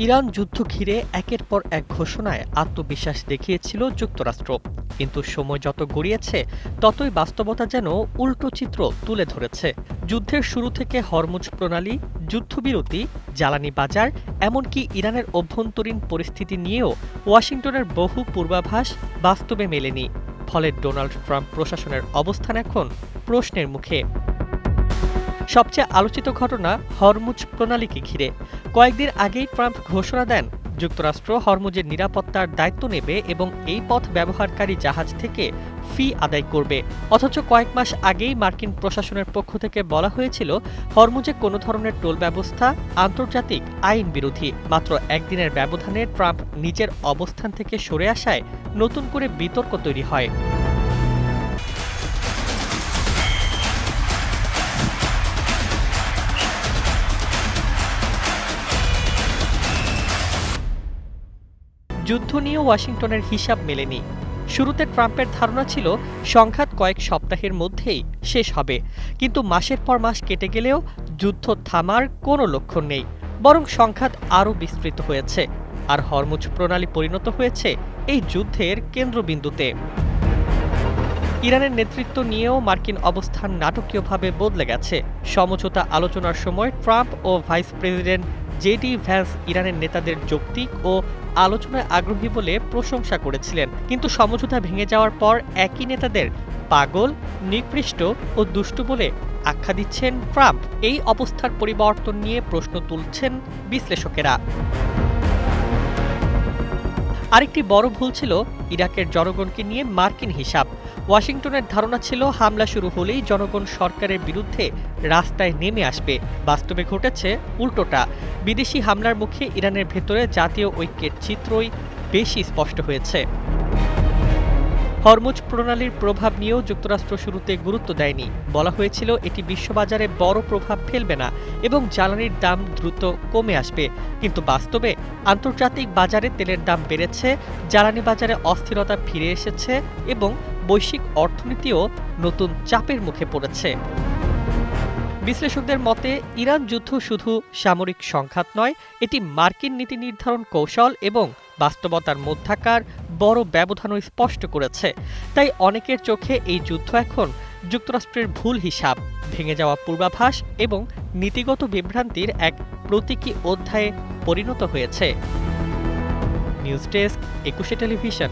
Iran যুদ্ধ ঘিরে একের পর এক ঘোষণায় আত্মবিশ্বাস দেখিয়েছিল যুক্তরাষ্ট্র, কিন্তু সময় যত গড়িয়েছে ততই বাস্তবতা যেন উল্টো চিত্র তুলে ধরেছে। যুদ্ধের শুরু থেকে হরমুজ প্রণালী, যুদ্ধবিরতি, জ্বালানি বাজার, এমনকি ইরানের অভ্যন্তরীণ পরিস্থিতি নিয়েও ওয়াশিংটনের বহু পূর্বাভাস বাস্তবে মেলেনি। ফলে ডোনাল্ড ট্রাম্প প্রশাসনের অবস্থান এখন প্রশ্নের মুখে। সবচেয়ে আলোচিত ঘটনা হরমুজ প্রণালীকে ঘিরে। কয়েকদিন আগেই ট্রাম্প ঘোষণা দেন যুক্তরাষ্ট্র হরমুজের নিরাপত্তার দায়িত্ব নেবে এবং এই পথ ব্যবহারকারী জাহাজ থেকে ফি আদায় করবে। অথচ কয়েক মাস আগেই মার্কিন প্রশাসনের পক্ষ থেকে বলা হয়েছিল হরমুজে কোনো ধরনের টোল ব্যবস্থা আন্তর্জাতিক আইন বিরোধী। মাত্র একদিনের ব্যবধানে ট্রাম্প নিজের অবস্থান থেকে সরে আসায় নতুন করে বিতর্ক তৈরি হয়। যুদ্ধ নিয়ে ওয়াশিংটনের হিসাব মেলেনি। শুরুতে ট্রাম্পের ধারণা ছিল সংঘাত কয়েক সপ্তাহের মধ্যেই শেষ হবে, কিন্তু মাসের পর মাস কেটে গেলেও যুদ্ধ থামার কোনো লক্ষণ নেই, বরং সংঘাত আরও বিস্তৃত হয়েছে। আর হরমুজ প্রণালী পরিণত হয়েছে এই যুদ্ধের কেন্দ্রবিন্দুতে। ইরানের নেতৃত্ব নিয়েও মার্কিন অবস্থান নাটকীয়ভাবে বদলে গেছে। সমঝোতা আলোচনার সময় ট্রাম্প ও ভাইস প্রেসিডেন্ট জেডি ভ্যান্স ইরানের নেতাদের যৌক্তিক ও আলোচনায় আগ্রহী বলে প্রশংসা করেছিলেন, কিন্তু সমঝোতা ভেঙে যাওয়ার পর একই নেতাদের পাগল, নিকৃষ্ট ও দুষ্টু বলে আখ্যা দিচ্ছেন ট্রাম্প। এই অবস্থার পরিবর্তন নিয়ে প্রশ্ন তুলছেন বিশ্লেষকেরা। আরেকটি বড় ভুল ছিল ইরাকের জনগণকে নিয়ে মার্কিন হিসাব। ওয়াশিংটনের ধারণা ছিল হামলা শুরু হলেই জনগণ সরকারের বিরুদ্ধে রাস্তায় নেমে আসবে। বাস্তবে ঘটেছে উল্টোটা। বিদেশি হামলার মুখে ইরানের ভেতরে জাতীয় ঐক্যের চিত্রই বেশি স্পষ্ট হয়েছে। হরমুজ প্রণালীর প্রভাব নিয়েও যুক্তরাষ্ট্র শুরুতে গুরুত্ব দেয়নি। বলা হয়েছিল এটি বিশ্ববাজারে বড় প্রভাব ফেলবে না এবং জ্বালানির দাম দ্রুত কমে আসবে। কিন্তু বাস্তবে আন্তর্জাতিক বাজারে তেলের দাম বেড়েছে, জ্বালানি বাজারে অস্থিরতা ফিরে এসেছে এবং বৈশ্বিক অর্থনীতিও নতুন চাপের মুখে পড়েছে। বিশ্লেষকদের মতে ইরান যুদ্ধ শুধু সামরিক সংঘাত নয়, এটি মার্কিন নীতি নির্ধারণ কৌশল এবং বাস্তবতার মধ্যাকার বড় ব্যবধানও স্পষ্ট করেছে। তাই অনেকের চোখে এই যুদ্ধ এখন যুক্তরাষ্ট্রের ভুল হিসাব, ভেঙে যাওয়া পূর্বাভাস এবং নীতিগত বিভ্রান্তির এক প্রতীকী অধ্যায়ে পরিণত হয়েছে। News desk, ২১ television.